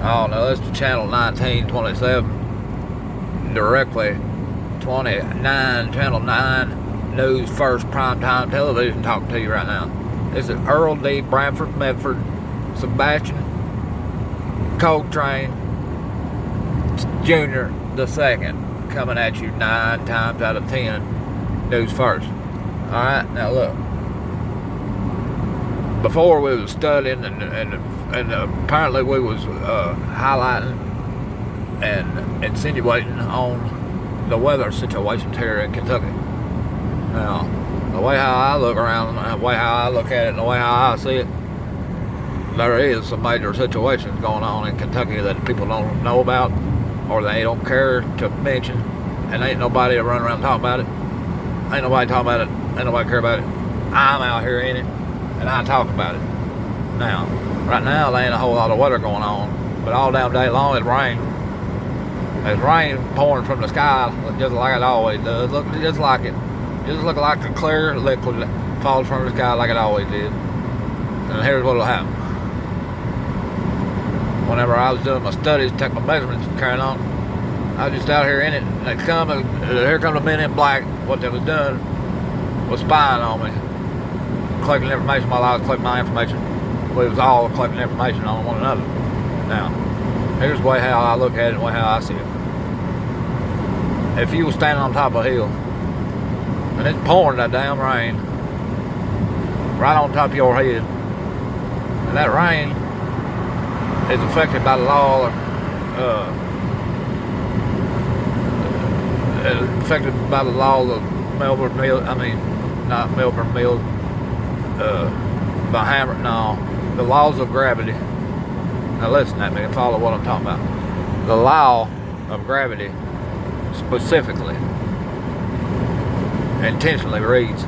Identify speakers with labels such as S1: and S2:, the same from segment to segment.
S1: Oh no, that's the channel 1927, directly 29, channel 9, news first primetime television talking to you right now. This is Earl D. Bradford Medford Sebastian Coltrane Jr. the second, coming at you 9 times out of 10, news first. Alright, now look. Before we was studying and apparently we was highlighting and insinuating on the weather situations here in Kentucky. Now, the way how I look around, the way how I look at it, and the way how I see it, there is some major situations going on in Kentucky that people don't know about or they don't care to mention, and ain't nobody to run around talking about it. Ain't nobody talking about it. Ain't nobody care about it. I'm out here in it, and I talk about it. Now, right now, there ain't a whole lot of weather going on, but all damn day long it's rain. It's rain pouring from the sky, just like it always does. Look just like it. Just look like a clear liquid that falls from the sky like it always did. And here's what'll happen. Whenever I was doing my studies, taking my measurements and carrying on, I was just out here in it, and here come the men in black. What they was doing was spying on me, collecting information while I was collecting my information. We was all collecting information on one another. Now, here's the way how I look at it and the way how I see it. If you was standing on top of a hill, and it's pouring that damn rain right on top of your head, and that rain is affected by the law of Melbourne Mill. I mean, not Melbourne Mill. The laws of gravity. Now listen at me and follow what I'm talking about. The law of gravity specifically, intentionally reads.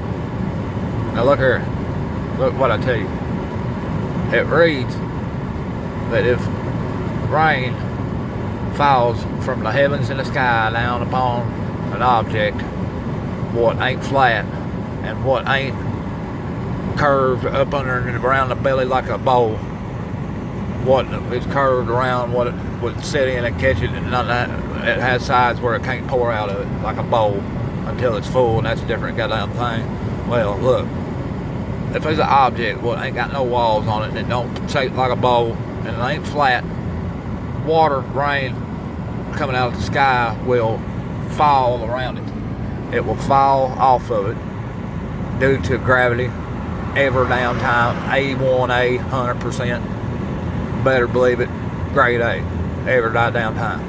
S1: Now look here. Look what I tell you. It reads that if rain falls from the heavens and the sky down upon an object, what ain't flat and what ain't curved up under and around the belly like a bowl, what is curved around, what it would sit in and catch it, and none of that, it has sides where it can't pour out of it like a bowl until it's full, and that's a different goddamn thing. Well, look, if there's an object what ain't got no walls on it and it don't shape like a bowl and it ain't flat, water, rain coming out of the sky will fall around it. It will fall off of it due to gravity every damn time. A1A, 100%. Better believe it, grade A, every damn time.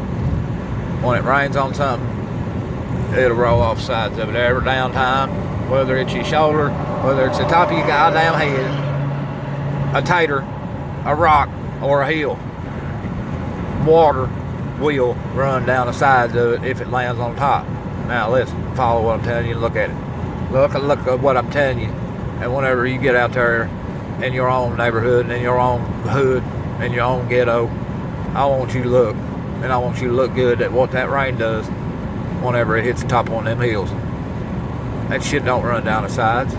S1: When it rains on something, it'll roll off sides of it every damn time, whether it's your shoulder, whether it's the top of your goddamn head, a tater, a rock, or a hill. Water will run down the sides of it if it lands on top. Now listen, follow what I'm telling you, look at it. Look at what I'm telling you. And whenever you get out there in your own neighborhood and in your own hood, in your own ghetto, I want you to look. And I want you to look good at what that rain does whenever it hits the top on them hills. That shit don't run down the sides.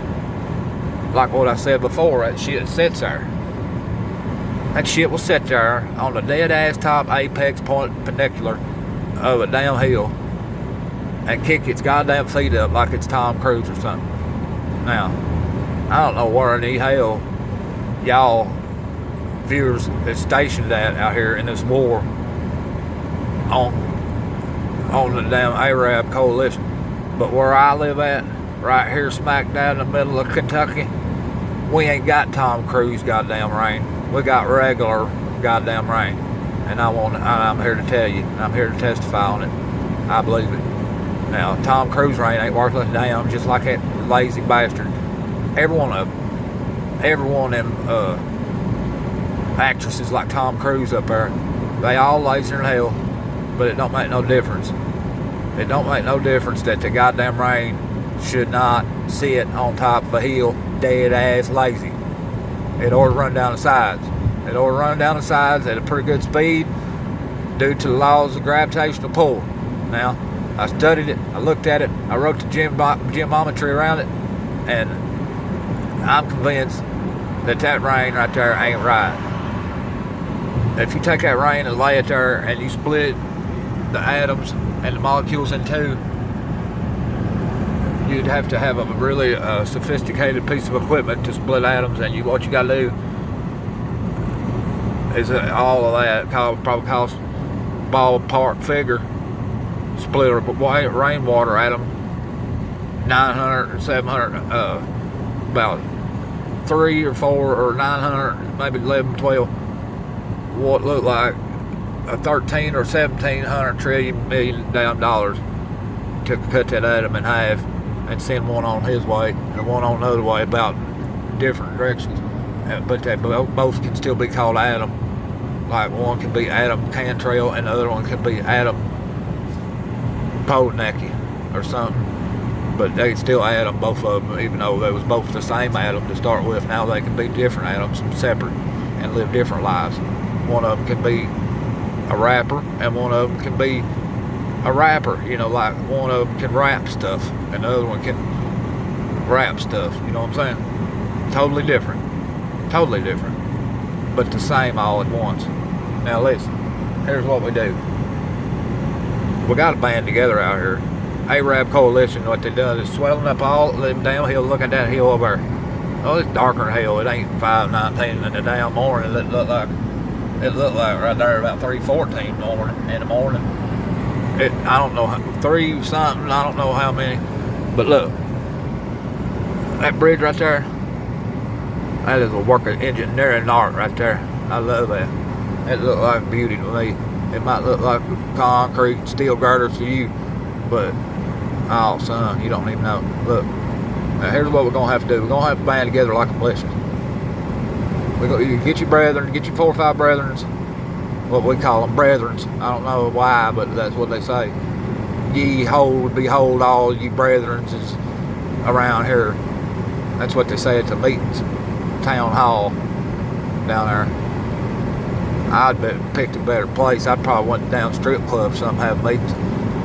S1: Like what I said before, that shit sits there. That shit will sit there on the dead ass top apex point perpendicular of a damn hill and kick its goddamn feet up like it's Tom Cruise or something. Now, I don't know where in the hell y'all viewers is stationed at out here in this war on the damn Arab coalition. But where I live at, right here smack dab in the middle of Kentucky, we ain't got Tom Cruise goddamn rain. We got regular goddamn rain. And I'm here to tell you, I'm here to testify on it. I believe it. Now, Tom Cruise rain ain't worthless damn, just like that lazy bastard. Every one of them actresses like Tom Cruise up there, they all lazy in hell, but it don't make no difference. It don't make no difference that the goddamn rain should not sit on top of a hill dead ass lazy. It ought to run down the sides. It ought to run down the sides at a pretty good speed due to the laws of gravitational pull. Now, I studied it, I looked at it, I wrote the geometry around it, and I'm convinced that rain right there ain't right. if you take that rain and lay it there and you split the atoms and the molecules in two, you'd have to have a really sophisticated piece of equipment to split atoms. And what you got to do is all of that probably cost ballpark figure, split a rainwater atom 900 or 700, about 3 or 4 or 900, maybe 11, 12, what looked like a 13 or 1700 trillion million damn dollars to cut that atom in half and send one on his way and one on the other way, about different directions. But they both can still be called atom. Like one can be Adam Cantrell and the other one can be Adam Podnacki or something. But they still atom, both of them, even though they was both the same atom to start with. Now they can be different atoms, separate, and live different lives. One of them can be a rapper and one of them can be a rapper. You know, like one of them can rap stuff and the other one can rap stuff. You know what I'm saying? Totally different. Totally different. But the same all at once. Now listen, here's what we do. We got a band together out here. Arab Coalition, what they done is swelling up all them downhill. Look at that hill over there. Oh, it's darker than hell. It ain't 5:19 in the damn morning. It looked like right there about 3:14 in the morning. I don't know, 3 something, I don't know how many. But look, that bridge right there, that is a work of engineering art right there. I love that. It looks like beauty to me. It might look like concrete, steel girders to you, but oh son, you don't even know. Look, now here's what we're gonna have to do. We're gonna have to band together like a militia. You get your brethren, get your 4 or 5 brethrens, what we call them, brethrens. I don't know why, but that's what they say. Behold all ye brethrens is around here. That's what they say at the meetings. Town hall down there. I'd picked a better place. I'd probably went down strip club, some have meetings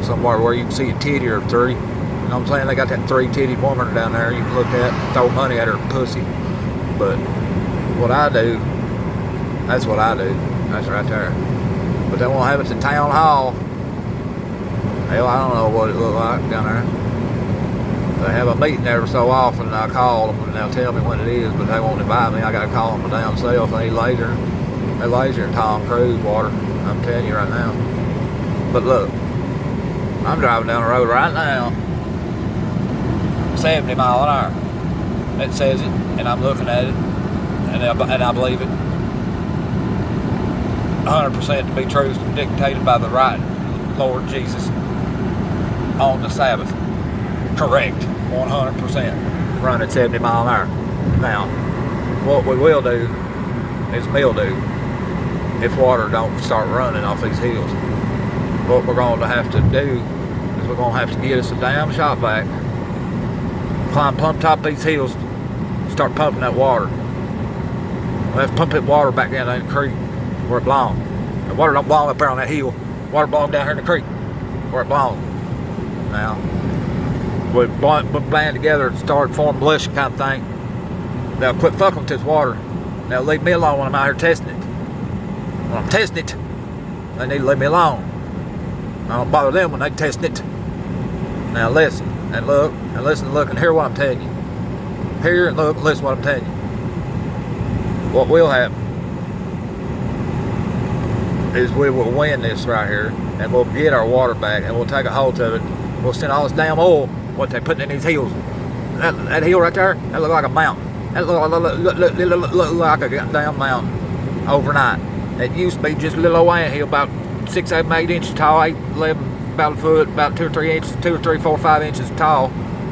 S1: somewhere where you can see a titty or 3. You know what I'm saying? They got that 3-titty woman down there you can look at, throw money at her pussy. But what I do, that's what I do. That's right there. But they won't have it at town hall. Hell, I don't know what it looked like down there. They have a meeting every so often, and I call them, and they'll tell me when it is, but they won't invite me. I got to call them my damn self. They laser in Tom Cruise water. I'm telling you right now. But look, I'm driving down the road right now, 70 miles an hour. It says it, and I'm looking at it, and I believe it 100% to be true, dictated by the right Lord Jesus on the Sabbath. Correct, 100%. Run at 70 miles an hour. Now, what we will do is mildew if water don't start running off these hills. What we're going to have to do is we're going to have to get us a damn shop vac, climb plumb top of these hills, start pumping that water. We'll have to pump that water back down in the creek where it belongs. The water don't belong up there on that hill. Water belongs down here in the creek where it belongs. Now, we band together and start forming militia kind of thing. They'll quit fucking with this water. They'll leave me alone when I'm out here testing it. When I'm testing it, they need to leave me alone. I don't bother them when they test it. Now listen and look and listen and look and hear what I'm telling you. Hear and look and listen what I'm telling you. What will happen is we will win this right here, and we'll get our water back, and we'll take a hold of it. We'll send all this damn oil, what they putting in these hills. That hill right there, that look like a mountain. That look like a damn mountain overnight. It used to be just a little old ant hill, about 6, 8, 8 inches tall, 8, 11, about a foot, about 2 or 3 inches, 2 or 3, 4, 5 inches tall,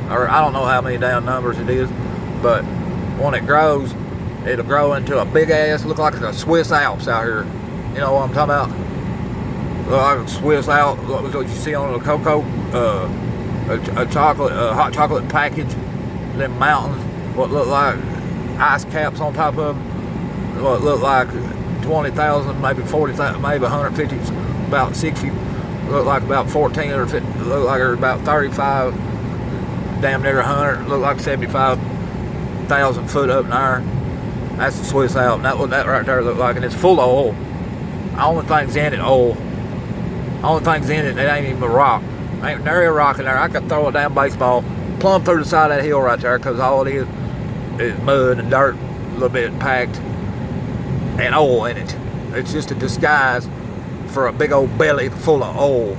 S1: or I don't know how many damn numbers it is, but when it grows, it'll grow into a big ass, look like the Swiss Alps out here. You know what I'm talking about? Look like a Swiss Alps, what you see on the cocoa, a hot chocolate package, them mountains, what look like ice caps on top of them, what look like 20,000, maybe 40,000, maybe 150, about 60, look like about 14 or 50, look like they're about 35, damn near 100, look like 75,000 foot up in the air. That's the Swiss Alps. That's what that right there look like, and it's full of oil. only thing's in it oil. Only thing's in it, it ain't even a rock. Ain't nary a rock in there. I could throw a damn baseball plumb through the side of that hill right there, because all it is mud and dirt, a little bit packed, and oil in it. It's just a disguise for a big old belly full of oil.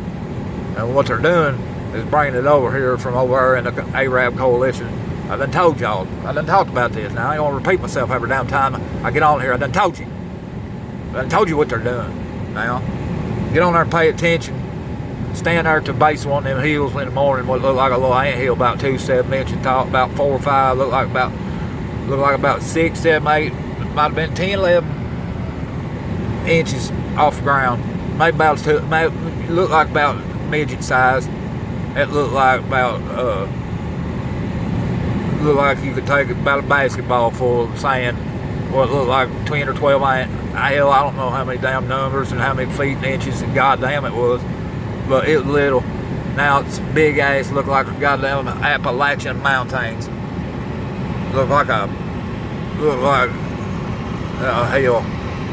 S1: And what they're doing is bringing it over here from over there in the Arab coalition. I done told y'all. I done talked about this. Now I ain't gonna repeat myself every damn time I get on here. I done told you. I done told you what they're doing. Now, get on there and pay attention. Stand there at the base of one of them hills in the morning, what looked like a little anthill about 2-7 inches tall, about 4 or 5, looked like about 6, 7, 8, might have been 10, 11 inches off the ground. Maybe about looked like about midget size. It looked like you could take about a basketball full of sand. What looked like 10 or 12 hell, I don't know how many damn numbers and how many feet and inches and goddamn it was. But it was little. Now it's big ass, look like a goddamn Appalachian Mountains. Look like hell.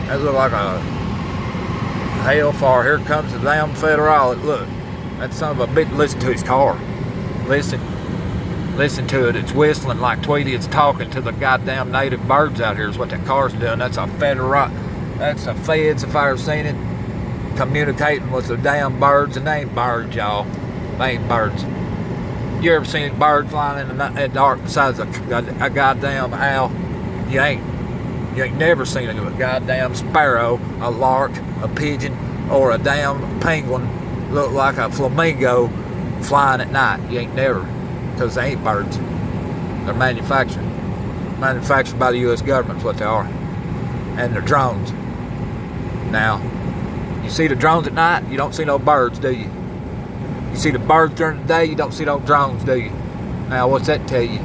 S1: That look like a hellfire. Here comes the damn federal. Look, that son of a bitch. Listen to his car. Listen to it. It's whistling like Tweety. It's talking to the goddamn native birds out here. Is what that car's doing. That's a federal. That's the feds, if I ever seen it, communicating with the damn birds. And they ain't birds, y'all. They ain't birds. You ever seen a bird flying in the dark besides a goddamn owl? You ain't never seen a goddamn sparrow, a lark, a pigeon, or a damn penguin look like a flamingo flying at night. You ain't never, because they ain't birds. They're manufactured by the U.S. government, is what they are. And they're drones. Now, you see the drones at night, you don't see no birds, do you? You see the birds during the day, you don't see no drones, do you? Now, what's that tell you?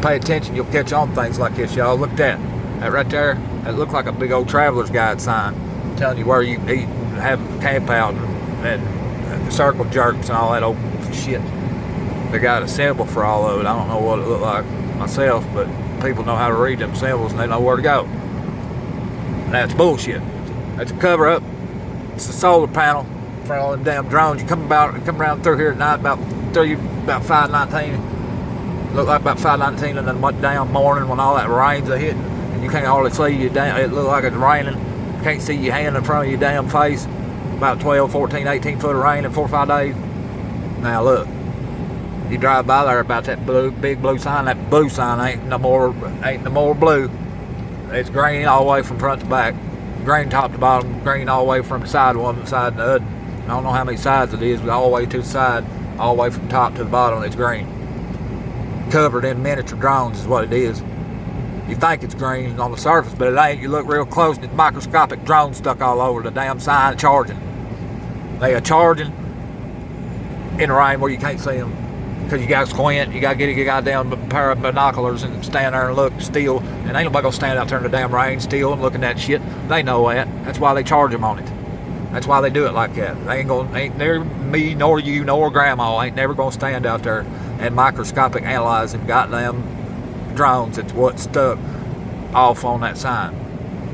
S1: Pay attention, you'll catch on things like this, y'all. Look at that right there. That looks like a big old traveler's guide sign telling you where you can eat and have camp out and circle jerks and all that old shit. They got a symbol for all of it. I don't know what it looked like myself, but people know how to read them symbols and they know where to go. That's bullshit. That's a cover up. It's the solar panel for all them damn drones. You come around through here at night about 5:19. Look like about 5:19 in the damn morning when all that rain's a hitting and you can't hardly see you damn. It look like it's raining. You can't see your hand in front of your damn face. About 12, 14, 18 foot of rain in 4 or 5 days. Now look, you drive by there about that big blue sign. That blue sign ain't no more blue. It's green all the way from front to back. Green top to bottom, green all the way from the side one side to the other. I don't know how many sides it is, but all the way to the side, all the way from top to the bottom, it's green. Covered in miniature drones is what it is. You think it's green on the surface, but it ain't. You look real close and it's microscopic drones stuck all over the damn sign charging. They are charging in the rain where you can't see them. Because you got to squint, you got to get a goddamn pair of binoculars and stand there and look still. And ain't nobody going to stand out there in the damn rain still and looking at that shit. They know that. That's why they charge them on it. That's why they do it like that. They ain't never me nor you nor grandma ain't never going to stand out there and microscopic analyze them goddamn drones. It's what's stuck off on that sign.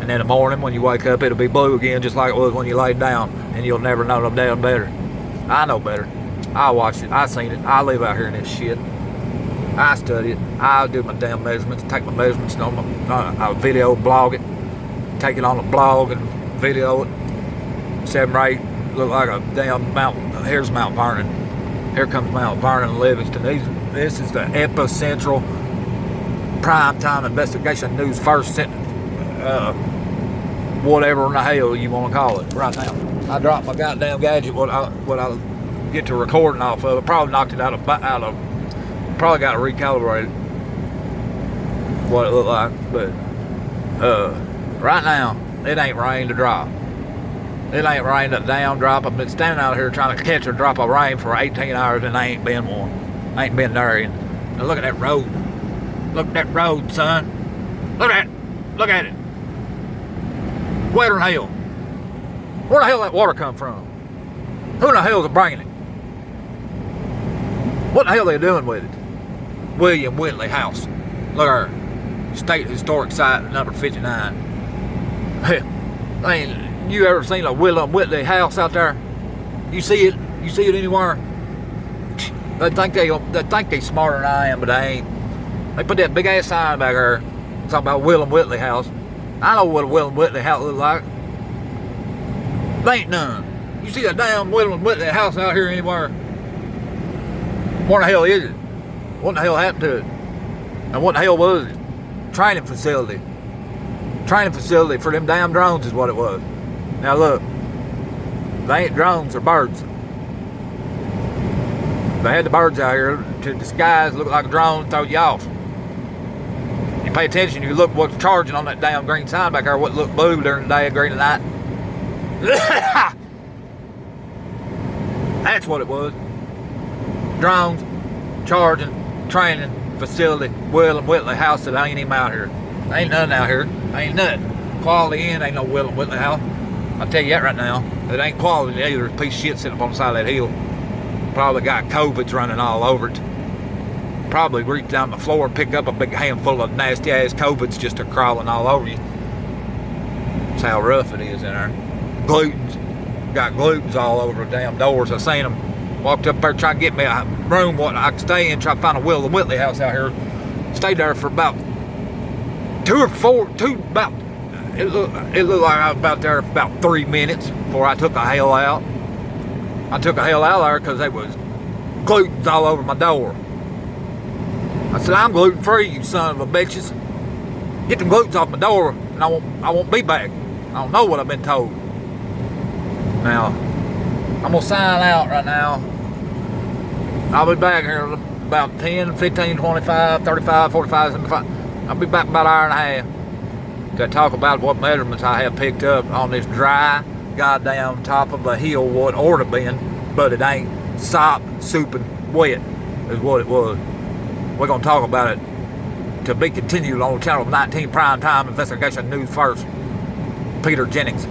S1: And in the morning when you wake up, it'll be blue again just like it was when you laid down. And you'll never know no damn better. I know better. I watched it. I seen it. I live out here in this shit. I study it. I do my damn measurements. Take my measurements on my video, blog it. Take it on the blog and video it. 7 or 8 look like a damn mountain. Here's Mount Vernon. Here comes Mount Vernon and Livingston. This is the epicentral primetime investigation news first whatever in the hell you want to call it right now. I dropped my goddamn gadget. What I get to recording off of it. Probably knocked it out of probably got it recalibrated what it looked like, but right now it ain't rained a drop. It ain't rained a damn drop. I've been standing out here trying to catch a drop of rain for 18 hours and there ain't been one. I ain't been there. Now look at that road. Look at that road, son. Look at it. Wetter than hell. Where the hell that water come from? Who in the hell's bringing it? What the hell are they doing with it? William Whitley House. Look at her. State Historic Site number 59. you ever seen a William Whitley house out there? You see it? You see it anywhere? They think they smarter than I am, but they ain't. They put that big ass sign back there talking about William Whitley house. I know what a William Whitley house looks like. There ain't none. You see a damn William Whitley house out here anywhere? What the hell is it? What the hell happened to it? And what the hell was it? Training facility. Training facility for them damn drones is what it was. Now look, they ain't drones, they're birds. They had the birds out here to disguise, look like a drone, throw you off. You pay attention, you look what's charging on that damn green sign back there, what looked blue during the day, green at night. That's what it was. Drones, charging, training facility, William Whitley house that ain't even out here. Ain't nothing out here. Ain't nothing. Quality Inn ain't no William Whitley house. I'll tell you that right now. It ain't quality either. It's a piece of shit sitting up on the side of that hill. Probably got COVID's running all over it. Probably reach down the floor and pick up a big handful of nasty ass COVID's just crawling all over you. That's how rough it is in there. Glutens. Got glutens all over the damn doors. I seen them. Walked up there trying to get me a room what I could stay in, try to find a William Whitley house out here. Stayed there for about it looked like I was about there for about 3 minutes before I took the hell out. I took the hell out of there because there was glutens all over my door. I said, I'm gluten free, you son of a bitches. Get them glutens off my door and I won't be back. I don't know what I've been told. Now, I'm gonna sign out right now. I'll be back here in about 10, 15, 25, 35, 45, 75. I'll be back about an hour and a half to talk about what measurements I have picked up on this dry goddamn top of a hill what ought to been, but it ain't. Sop, souping wet is what it was. We're gonna talk about it to be continued on Channel 19 Prime Time Investigation News First. Peter Jennings.